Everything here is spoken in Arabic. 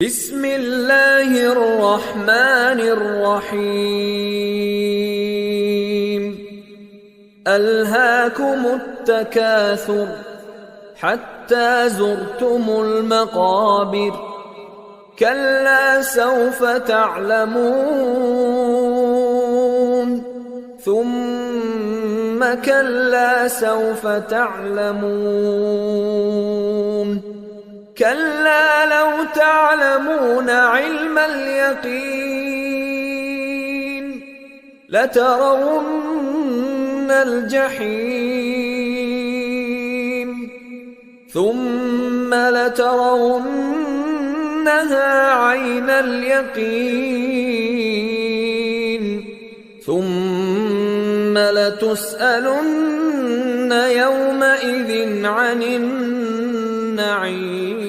بسم الله الرحمن الرحيم ألهاكم التكاثر حتى زرتم المقابر كلا سوف تعلمون ثم كلا سوف تعلمون كلا لو تعلمون علم اليقين لترون الجحيم ثم لترونها عين اليقين ثم لتسألن يومئذ عن النعيم